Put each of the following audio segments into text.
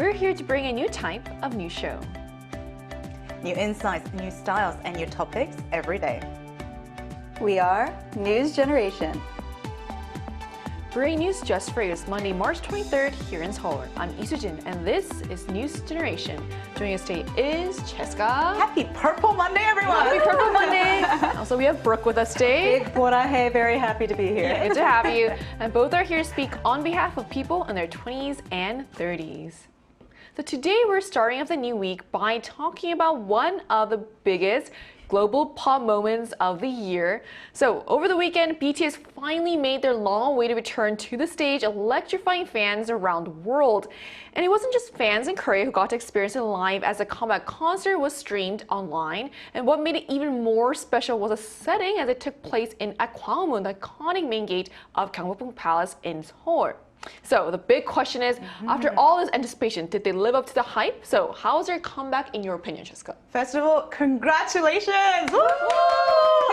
we're here to bring a new type of news show. New insights, new styles, and new topics every day. We are News Generation. Bringing news just for you this Monday, March 23rd here in Seoul. I'm Lee Soo-jin, and this is News Generation. Joining us today is Cheska. Happy Purple Monday, everyone! Happy Purple Monday! Also, we have Brooke with us today. Big Borahae, very happy to be here. Yeah, good to have you. And both are here to speak on behalf of people in their 20s and 30s. So today we're starting off the new week by talking about one of the biggest global pop moments of the year. So over the weekend, BTS finally made their long-awaited return to the stage, electrifying fans around the world. And it wasn't just fans in Korea who got to experience it live, as the comeback concert was streamed online. And what made it even more special was a setting, as it took place at Gwanghwamun, the iconic main gate of Gyeongbokgung Palace in Seoul. So the big question is, after all this anticipation, did they live up to the hype? So how was their comeback in your opinion, Jessica? First of all, congratulations! Woo!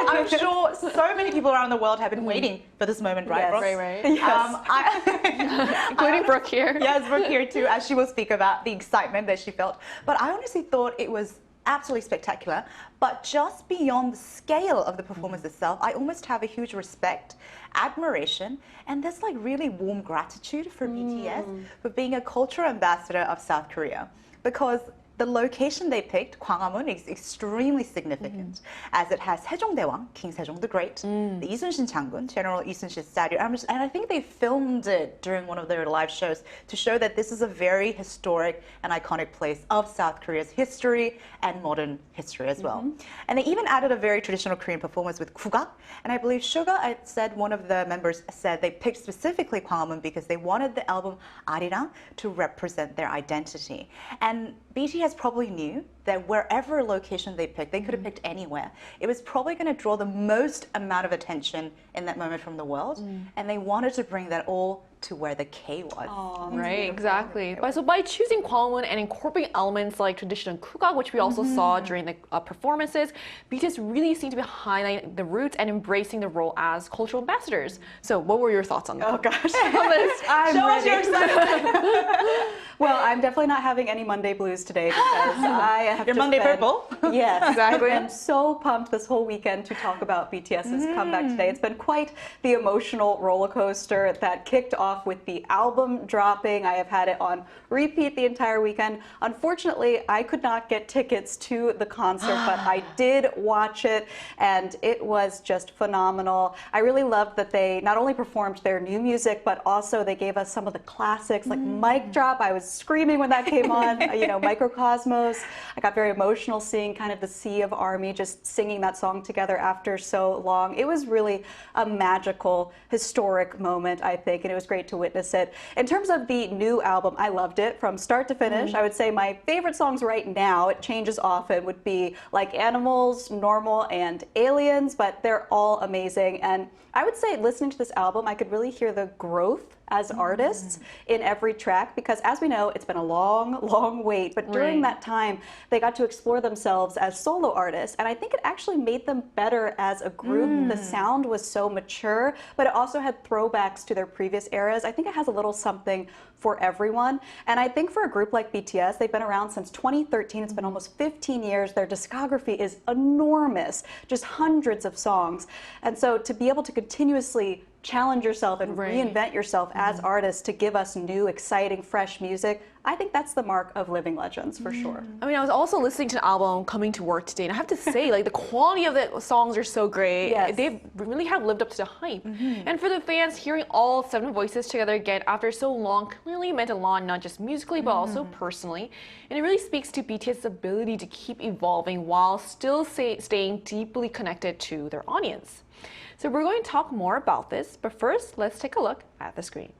I'm sure so many people around the world have been waiting for this moment, right, Yes. Brooke? Right. Yes. Including Brooke here. Yes, Brooke here too, as she will speak about the excitement that she felt. But I honestly thought it was absolutely spectacular. But just beyond the scale of the performance itself, I almost have a huge respect, admiration, and this like really warm gratitude for BTS for being a cultural ambassador of South Korea. Because the location they picked, Gwanghwamun, is extremely significant, as it has Sejongdaewang, King Sejong the Great, the Isun-shin Changun, General Isun-shin's statue, and I think they filmed it during one of their live shows to show that this is a very historic and iconic place of South Korea's history and modern history as well. And they even added a very traditional Korean performance with Kugak, and I believe Suga said, one of the members said they picked specifically Gwanghwamun because they wanted the album Arirang to represent their identity. And BTS probably knew that wherever location they picked, they could have picked anywhere. It was probably going to draw the most amount of attention in that moment from the world, and they wanted to bring that all to where the K was. Aw, Right, exactly. So by choosing Gwanghwamun and incorporating elements like traditional kugak, which we also saw during the performances, BTS really seemed to be highlighting the roots and embracing the role as cultural ambassadors. So what were your thoughts on that? Oh gosh. I'm Show us ready. your excitement. Well, I'm definitely not having any Monday blues today because I have Your just Monday been, purple? Yes, Exactly. I'm so pumped this whole weekend to talk about BTS's comeback today. It's been quite the emotional roller coaster that kicked off with the album dropping. I have had it on repeat the entire weekend. Unfortunately, I could not get tickets to the concert, but I did watch it, and it was just phenomenal. I really loved that they not only performed their new music, but also they gave us some of the classics like Mic Drop. I was screaming when that came on, you know, Microcosmos. I got very emotional seeing kind of the sea of ARMY just singing that song together after so long. It was really a magical, historic moment, I think, and it was great to witness it. In terms of the new album, I loved it from start to finish. I would say my favorite songs right now, it changes often, would be Like Animals, Normal, and Aliens, but they're all amazing. And I would say listening to this album, I could really hear the growth as artists in every track, because as we know, it's been a long wait, but during that time, they got to explore themselves as solo artists, and I think it actually made them better as a group. The sound was so mature, but it also had throwbacks to their previous eras. I think it has a little something for everyone, and I think for a group like BTS, they've been around since 2013. It's been almost 15 years. Their discography is enormous, just hundreds of songs, and so to be able to continuously challenge yourself and reinvent yourself as artists to give us new, exciting, fresh music, I think that's the mark of living legends for sure. I mean, I was also listening to the album coming to work today, and I have to say, like, the quality of the songs are so great. Yes. They really have lived up to the hype. And for the fans, hearing all 7 voices together again after so long clearly meant a lot, not just musically, but also personally. And it really speaks to BTS's ability to keep evolving while still staying deeply connected to their audience. So we're going to talk more about this, but first, let's take a look at the screen.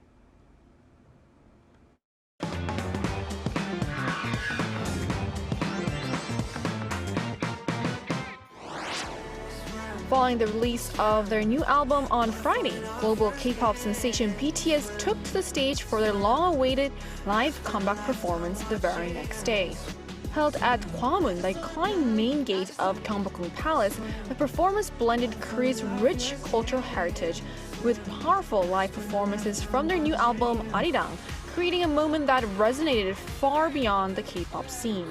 Following the release of their new album on Friday, global K-pop sensation BTS took to the stage for their long-awaited live comeback performance the very next day. Held at Gwanghwamun, the iconic main gate of Gyeongbokgung Palace, the performance blended Korea's rich cultural heritage with powerful live performances from their new album Aridang, creating a moment that resonated far beyond the K-pop scene.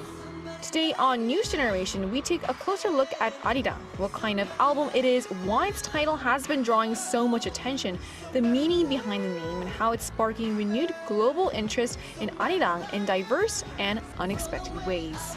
Today on News Generation, we take a closer look at Aridang, what kind of album it is, why its title has been drawing so much attention, the meaning behind the name, and how it's sparking renewed global interest in Arirang in diverse and unexpected ways.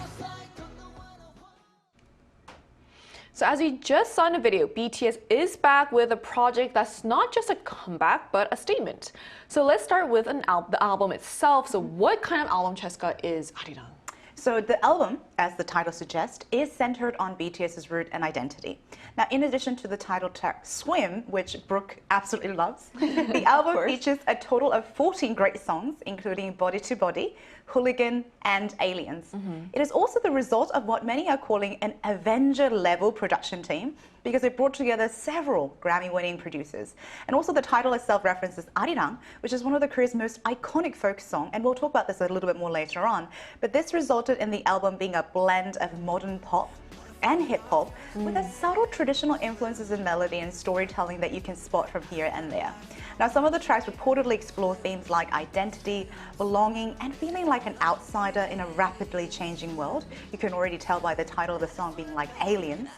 So as we just saw in the video, BTS is back with a project that's not just a comeback, but a statement. So let's start with the album itself. So what kind of album, Cheska, is Arirang? So the album, as the title suggests, is centered on BTS's root and identity. Now, in addition to the title track Swim, which Brooke absolutely loves, the album features a total of 14 great songs, including Body to Body, Hooligan, and Aliens. It is also the result of what many are calling an Avenger-level production team, because it brought together several Grammy-winning producers. And also the title itself references Arirang, which is one of the Korea's most iconic folk songs, and we'll talk about this a little bit more later on. But this resulted in the album being a blend of modern pop and hip-hop with a subtle traditional influences in melody and storytelling that you can spot from here and there. Now, some of the tracks reportedly explore themes like identity, belonging, and feeling like an outsider in a rapidly changing world. You can already tell by the title of the song being like Aliens.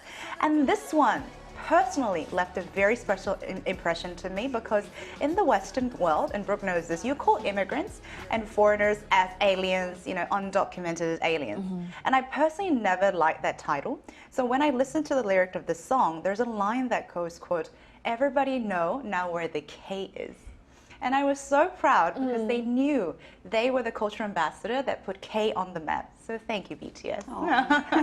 And this one personally left a very special impression to me, because in the Western world, and Brooke knows this, you call immigrants and foreigners as aliens, undocumented as aliens. And I personally never liked that title. So when I listened to the lyric of the song, there's a line that goes, quote, "Everybody know now where the K is." And I was so proud because they knew they were the cultural ambassador that put K on the map. So thank you, BTS.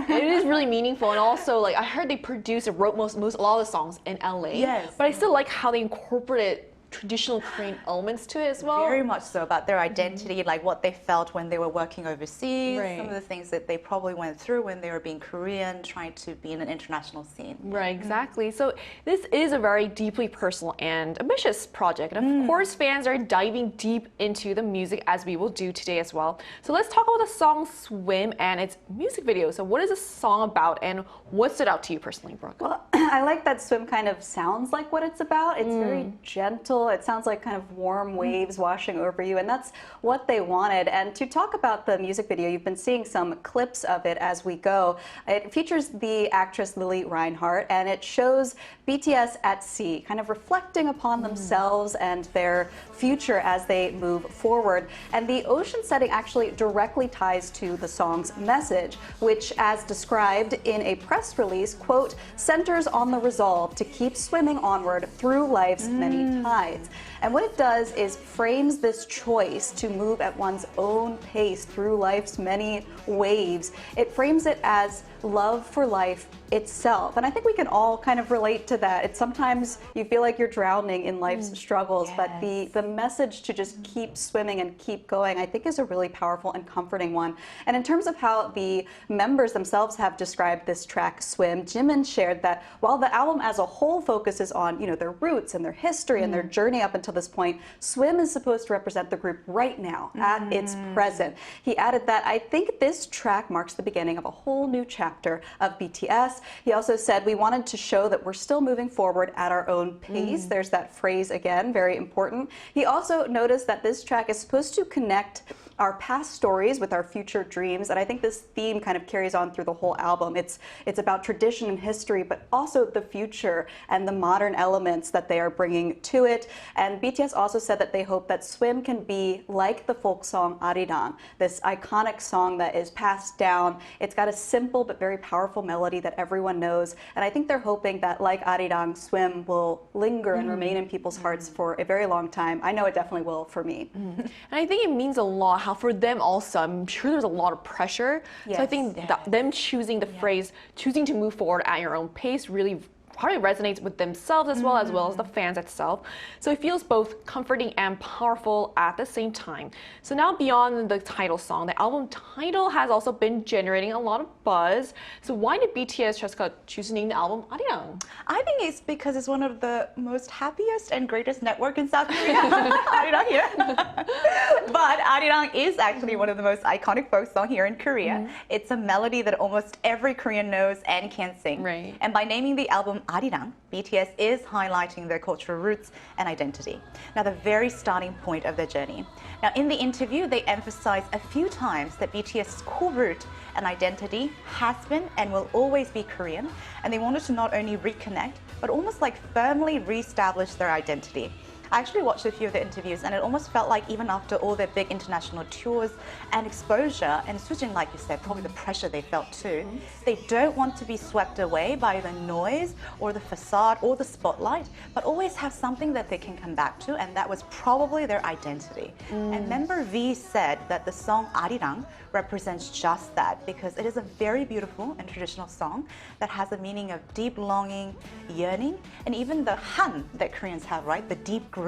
It is really meaningful, and also like I heard they produced and wrote a lot of the songs in LA. Yes. But I still like how they incorporated traditional Korean elements to it as well. Very much so, about their identity, like what they felt when they were working overseas, Right. some of the things that they probably went through when they were being Korean, trying to be in an international scene. Right, exactly. So this is a very deeply personal and ambitious project. And of course, fans are diving deep into the music, as we will do today as well. So let's talk about the song Swim and its music video. So what is this song about, and what stood out to you personally, Brooke? Well, I like that Swim kind of sounds like what it's about. It's very gentle. It sounds like kind of warm waves washing over you, and that's what they wanted. And to talk about the music video, you've been seeing some clips of it as we go. It features the actress Lily Reinhart, and it shows BTS at sea, kind of reflecting upon themselves and their future as they move forward. And the ocean setting actually directly ties to the song's message, which, as described in a press release, quote, centers on the resolve to keep swimming onward through life's many tides. And what it does is frames this choice to move at one's own pace through life's many waves. It frames it as love for life itself. And I think we can all kind of relate to that. It's sometimes you feel like you're drowning in life's struggles, but the message to just keep swimming and keep going, I think, is a really powerful and comforting one. And in terms of how the members themselves have described this track, Swim, Jimin shared that while the album as a whole focuses on, their roots and their history and their journey up until this point, Swim is supposed to represent the group right now, at its present. He added that, "I think this track marks the beginning of a whole new chapter of BTS. He also said, "We wanted to show that we're still moving forward at our own pace." There's that phrase again, very important. He also noticed that this track is supposed to connect our past stories with our future dreams, and I think this theme kind of carries on through the whole album. It's about tradition and history, but also the future and the modern elements that they are bringing to it. And BTS also said that they hope that Swim can be like the folk song Aridang, this iconic song that is passed down. It's got a simple but very powerful melody that everyone knows, and I think they're hoping that, like Aridang, Swim will linger and remain in people's hearts for a very long time. I know it definitely will for me. And I think it means a lot how for them also, I'm sure there's a lot of pressure. So I think that them choosing the phrase, choosing to move forward at your own pace, really probably resonates with themselves as well as the fans itself. So it feels both comforting and powerful at the same time. So now beyond the title song, the album title has also been generating a lot of buzz. So why did BTS choose to name the album Arirang? I think it's because it's one of the most happiest and greatest network in South Korea. Arirang here. But Arirang is actually one of the most iconic folk songs here in Korea. It's a melody that almost every Korean knows and can sing. Right. And by naming the album Arirang, BTS is highlighting their cultural roots and identity. Now, the very starting point of their journey. Now, in the interview, they emphasize a few times that BTS's core root and identity has been and will always be Korean, and they wanted to not only reconnect, but almost like firmly re-establish their identity. I actually watched a few of the interviews and it almost felt like even after all their big international tours and exposure, and switching, like you said, probably the pressure they felt too, they don't want to be swept away by the noise or the facade or the spotlight, but always have something that they can come back to, and that was probably their identity. And member V said that the song Arirang represents just that, because it is a very beautiful and traditional song that has a meaning of deep longing, yearning, and even the han that Koreans have, right? The deep grief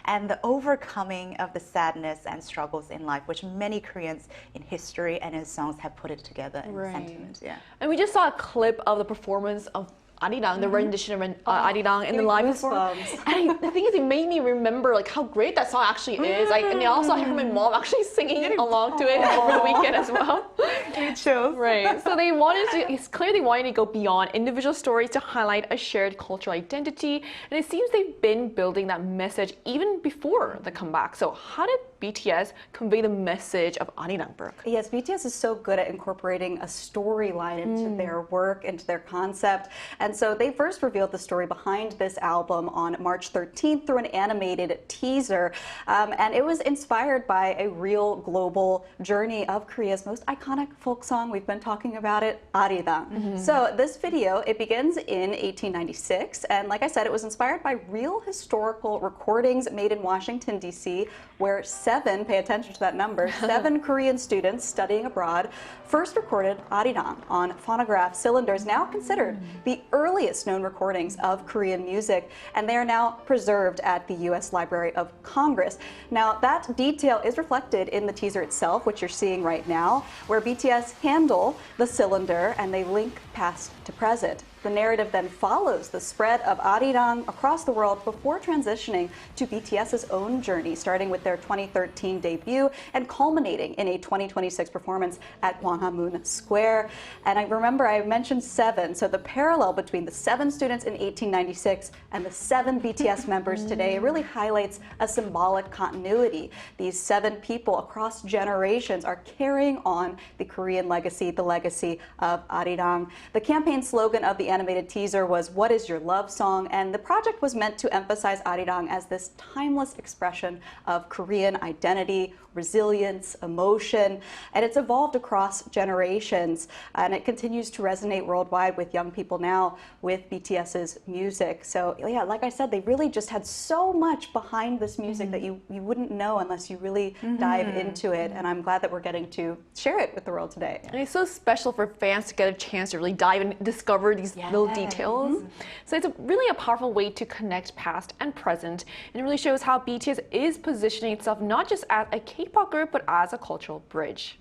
and the overcoming of the sadness and struggles in life, which many Koreans in history and in songs have put it together in sentiment. Yeah. And we just saw a clip of the performance of Aridang, the rendition of Aridang in the live performance. And the thing is, it made me remember like how great that song actually is. Like, and also I heard my mom actually singing along to it over the weekend as well. Me too. Right. So they wanted to, it's clear they wanted to go beyond individual stories to highlight a shared cultural identity. And it seems they've been building that message even before the comeback. So how did BTS convey the message of Arirang, Brooke? Yes, BTS is so good at incorporating a storyline into their work, into their concept. And so they first revealed the story behind this album on March 13th through an animated teaser. And it was inspired by a real global journey of Korea's most iconic folk song. We've been talking about it, Aridang. So this video, it begins in 1896. And like I said, it was inspired by real historical recordings made in Washington, D.C., where pay attention to that number, 7 Korean students studying abroad first recorded Arirang on phonograph cylinders, now considered the earliest known recordings of Korean music, and they are now preserved at the U.S. Library of Congress. Now, that detail is reflected in the teaser itself, which you're seeing right now, where BTS handle the cylinder and they link past to present. The narrative then follows the spread of Arirang across the world before transitioning to BTS's own journey, starting with their 2013 debut and culminating in a 2026 performance at Gwanghwamun Square. And I remember I mentioned 7, so the parallel between the 7 students in 1896 and the 7 BTS members today really highlights a symbolic continuity. These 7 people across generations are carrying on the Korean legacy, the legacy of Arirang. The campaign slogan of the animated teaser was "What is your love song?" and the project was meant to emphasize Arirang as this timeless expression of Korean identity, resilience, emotion, and it's evolved across generations, and it continues to resonate worldwide with young people now with BTS's music. So yeah, like I said, they really just had so much behind this music that you wouldn't know unless you really dive into it, and I'm glad that we're getting to share it with the world today. And it's so special for fans to get a chance to really dive and discover these little details. So it's really a powerful way to connect past and present, and it really shows how BTS is positioning itself not just as a K-pop group, but as a cultural bridge.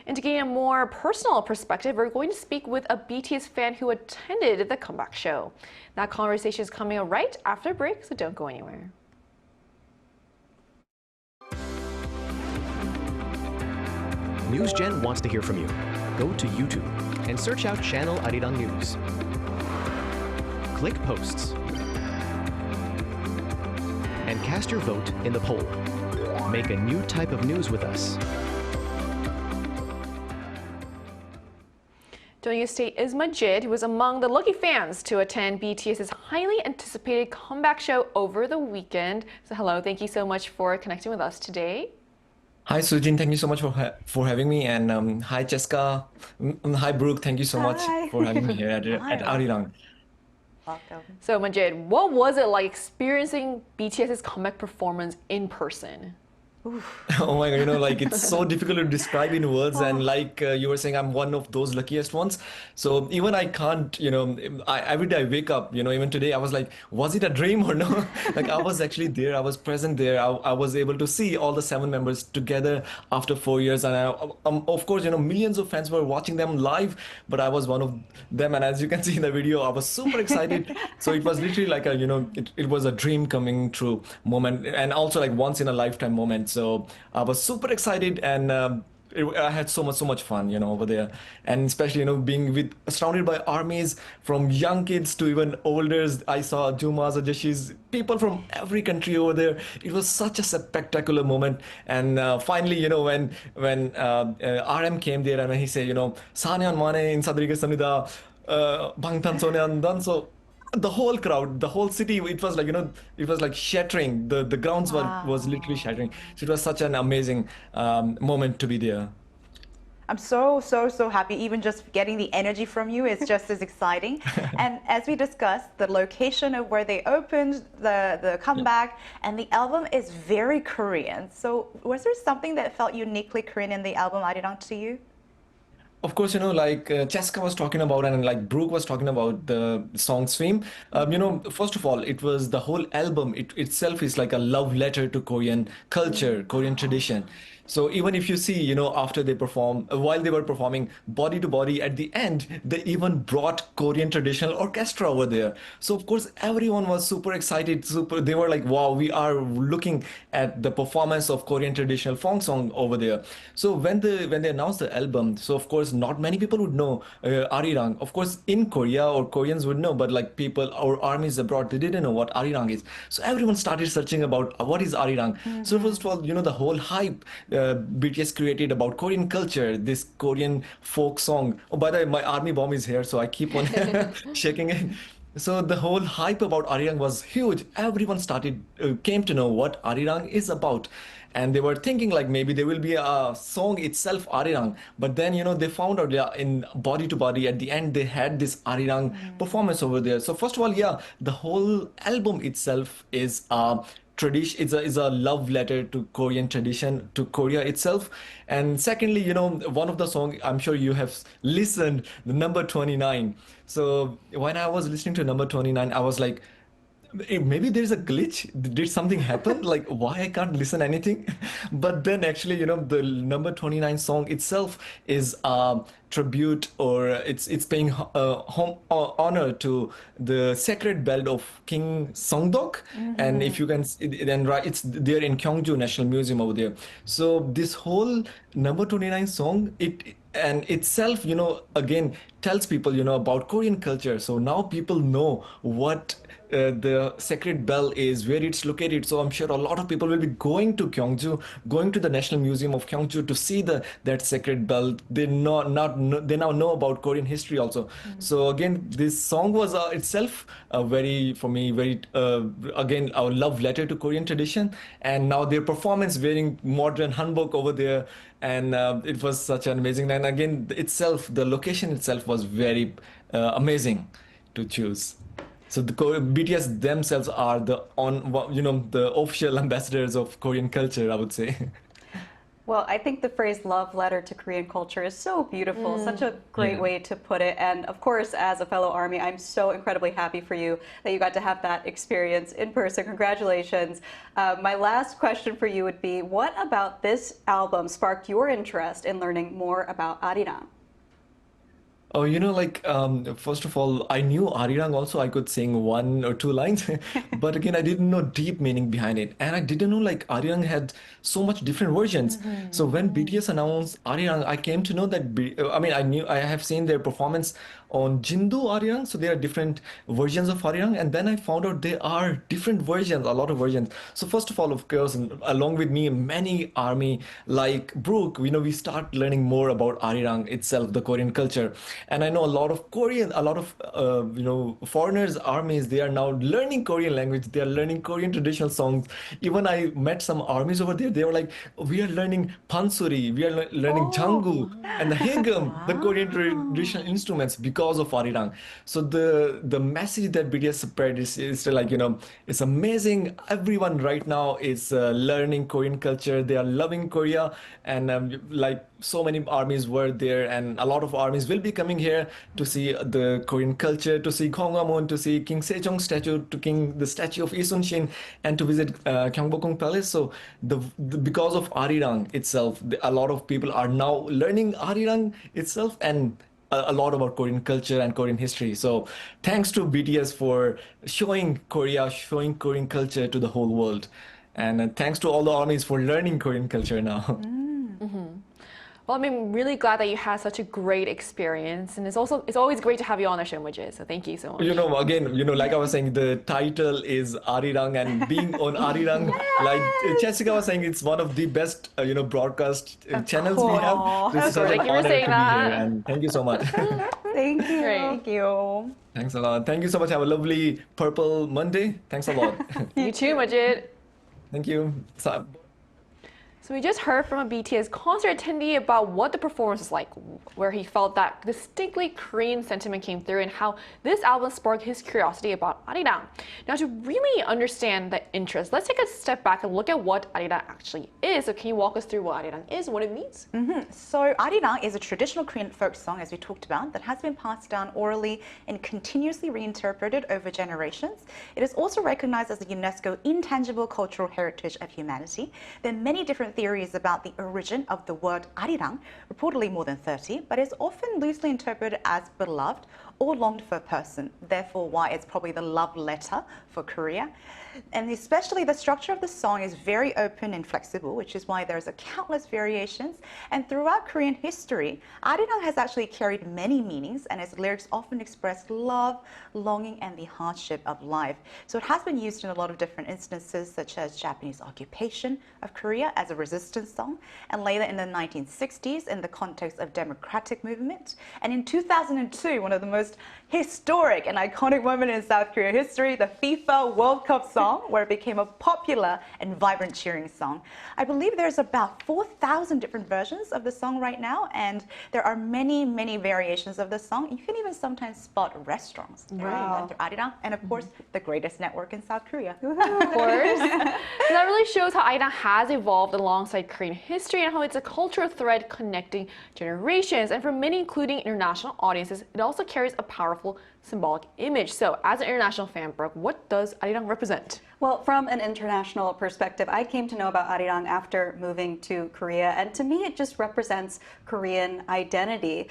And to gain a more personal perspective, we're going to speak with a BTS fan who attended the comeback show. That conversation is coming up right after a break, so don't go anywhere. NewsGen wants to hear from you. Go to YouTube and search out channel Aridang News. Click Posts and cast your vote in the poll. Make a new type of news with us. Joining us today is Majid, who was among the lucky fans to attend BTS's highly anticipated comeback show over the weekend. So hello, thank you so much for connecting with us today. Hi Sujin, thank you so much for having me, and hi Jessica, hi Brooke, thank you so much for having me here at Arirang. Welcome. So Majid, what was it like experiencing BTS's comeback performance in person? Oh my God, like it's so difficult to describe in words, and like you were saying, I'm one of those luckiest ones. So even I can't, every day I wake up, even today I was like, was it a dream or no? Like I was actually there, I was present there. I was able to see all the 7 members together after 4 years, and of course, millions of fans were watching them live, but I was one of them. And as you can see in the video, I was super excited. So it was literally like it was a dream coming true moment, and also like once in a lifetime moment. So I was super excited, and I had so much fun, over there, and especially, being surrounded by armies from young kids to even elders. I saw Jumas, Ajashis, people from every country over there. It was such a spectacular moment, and finally, when RM came there and he said, Sanyan Mane in Sadriga Samida, Bangtan Sonyan Dan, so the whole crowd, the whole city, it was like, it was like shattering. The grounds was literally shattering. So it was such an amazing moment to be there. I'm so happy. Even just getting the energy from you is just as exciting. And as we discussed, the location of where they opened, the comeback, and the album is very Korean. So was there something that felt uniquely Korean in the album, Arirang, to you? Of course, like Cheska was talking about and like Brooke was talking about the song Swim. First of all, it was the whole album. It itself is like a love letter to Korean culture, Korean tradition. So even if you see, after they perform, while they were performing Body to Body, at the end, they even brought Korean traditional orchestra over there. So of course, everyone was super excited. They were like, wow, we are looking at the performance of Korean traditional folk song over there. So when they announced the album, so of course, not many people would know Arirang. Of course, in Korea or Koreans would know, but like people or armies abroad, they didn't know what Arirang is. So everyone started searching about what is Arirang. So first of all, the whole hype BTS created about Korean culture, this Korean folk song. Oh, by the way, my army bomb is here, so I keep on shaking it. So the whole hype about Arirang was huge. Everyone came to know what Arirang is about. And they were thinking like maybe there will be a song itself, Arirang. But then, they found out, yeah, in Body to Body, at the end, they had this Arirang performance over there. So first of all, yeah, the whole album itself is tradition, is a love letter to Korean tradition, to Korea itself. And secondly, one of the songs, I'm sure you have listened, the number 29. So when I was listening to number 29, I was like, maybe there's a glitch. Did something happen? Like, why I can't listen anything? But then actually, the number 29 song itself is a tribute, or it's paying honor to the sacred belt of King Songdok. And if you can, then right, it's there in Gyeongju National Museum over there. So this whole number 29 song, and itself, again tells people, about Korean culture. So now people know what the sacred bell is, where it's located. So I'm sure a lot of people will be going to Gyeongju, going to the National Museum of Gyeongju to see that sacred bell. They now know about Korean history also. So again, this song was itself for me, very again, our love letter to Korean tradition. And now their performance wearing modern hanbok over there, and it was such an amazing. And again, the location itself was very amazing to choose. So the BTS themselves are the official ambassadors of Korean culture, I would say. Well, I think the phrase love letter to Korean culture is so beautiful, such a great way to put it. And of course, as a fellow Army, I'm so incredibly happy for you that you got to have that experience in person. Congratulations. My last question for you would be, what about this album sparked your interest in learning more about Arirang? Oh, first of all, I knew Arirang also. I could sing one or two lines, but again, I didn't know deep meaning behind it. And I didn't know like Arirang had so much different versions. So when BTS announced Arirang, I came to know that, I have seen their performance on Jindu Arirang. So there are different versions of Arirang. And then I found out there are different versions, a lot of versions. So first of all, of course, along with me, many army like Brooke, we start learning more about Arirang itself, the Korean culture. And I know a lot of foreigners, armies, they are now learning Korean language. They are learning Korean traditional songs. Even I met some armies over there. They were like, we are learning pansori, we are learning jangu and the hegum, the Korean traditional instruments, because of Arirang. So the message that BTS spread is like, it's amazing. Everyone right now is learning Korean culture. They are loving Korea. And like so many armies were there, and a lot of armies will be coming here to see the Korean culture, to see Gwanghwamun, to see King Sejong statue, the statue of Isun Shin, and to visit Gyeongbokgung Palace. So because of Arirang itself, a lot of people are now learning Arirang itself and a lot about Korean culture and Korean history. So thanks to BTS for showing Korea, showing Korean culture to the whole world. And thanks to all the armies for learning Korean culture now. Well, I'm really glad that you had such a great experience, and it's always great to have you on the show, Mujit. So thank you so much. Again, like I was saying, the title is Arirang, and being on Arirang, like Jessica was saying, it's one of the best, broadcast channels we have. This is such an Thank you for honor to saying be that. here, and thank you so much. Thank you. Great. Thank you. Thanks a lot. Thank you so much. Have a lovely Purple Monday. Thanks a lot. You too, Mujit. Thank you. So we just heard from a BTS concert attendee about what the performance was like, where he felt that distinctly Korean sentiment came through and how this album sparked his curiosity about Aridang. Now, to really understand the interest, let's take a step back and look at what Aridang actually is. So can you walk us through what Aridang is, what it means? So Arirang is a traditional Korean folk song, as we talked about, that has been passed down orally and continuously reinterpreted over generations. It is also recognized as a UNESCO intangible cultural heritage of humanity. There are many different theories about the origin of the word Arirang, reportedly more than 30, but it's often loosely interpreted as beloved or longed for person, therefore why it's probably the love letter for Korea. And especially the structure of the song is very open and flexible, which is why there's countless variations. And throughout Korean history, Arirang has actually carried many meanings, and its lyrics often express love, longing, and the hardship of life. So it has been used in a lot of different instances, such as Japanese occupation of Korea as a resistance song, and later in the 1960s in the context of democratic movement. And in 2002, one of the most historic and iconic moments in South Korea history, the FIFA World Cup song, where it became a popular and vibrant cheering song. I believe there's about 4,000 different versions of the song right now, and there are many, many variations of the song. You can even sometimes spot restaurants Wow. through Arirang, and of course, the greatest network in South Korea. Of course. So that really shows how Aridang has evolved alongside Korean history and how it's a cultural thread connecting generations. And for many, including international audiences, it also carries a powerful symbolic image. So as an international fan, Brooke, what does Arirang represent? Well, from an international perspective, I came to know about Arirang after moving to Korea, and to me, it just represents Korean identity.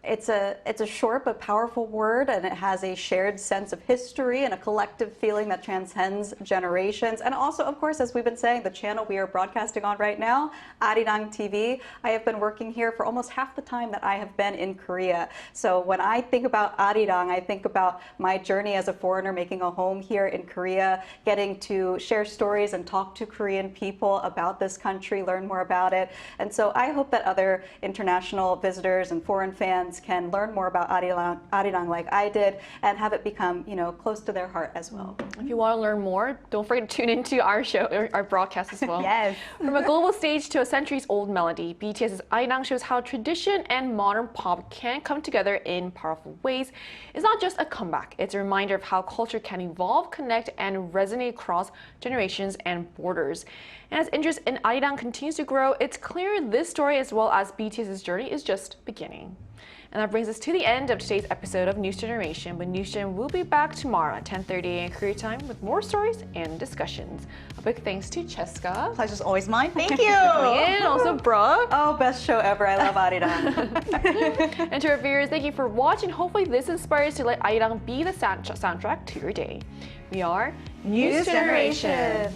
It's a short but powerful word, and it has a shared sense of history and a collective feeling that transcends generations. And also, of course, as we've been saying, the channel we are broadcasting on right now, Aridang TV, I have been working here for almost half the time that I have been in Korea. So when I think about Aridang, I think about my journey as a foreigner making a home here in Korea, getting to share stories and talk to Korean people about this country, learn more about it. And so I hope that other international visitors and foreign fans can learn more about Arirang like I did, and have it become, close to their heart as well. If you want to learn more, don't forget to tune into our show, our broadcast as well. Yes. From a global stage to a centuries-old melody, BTS's Arirang shows how tradition and modern pop can come together in powerful ways. It's not just a comeback, it's a reminder of how culture can evolve, connect, and resonate across generations and borders. And as interest in Arirang continues to grow, it's clear this story, as well as BTS's journey, is just beginning. And that brings us to the end of today's episode of News Generation. But News Gen will be back tomorrow at 10:30 a.m. Korea time with more stories and discussions. A big thanks to Cheska. Pleasure's always mine. Thank you. And also Brooke. Oh, best show ever. I love Arirang. And to our viewers, thank you for watching. Hopefully this inspires you to let Arirang be the soundtrack to your day. We are News Generation.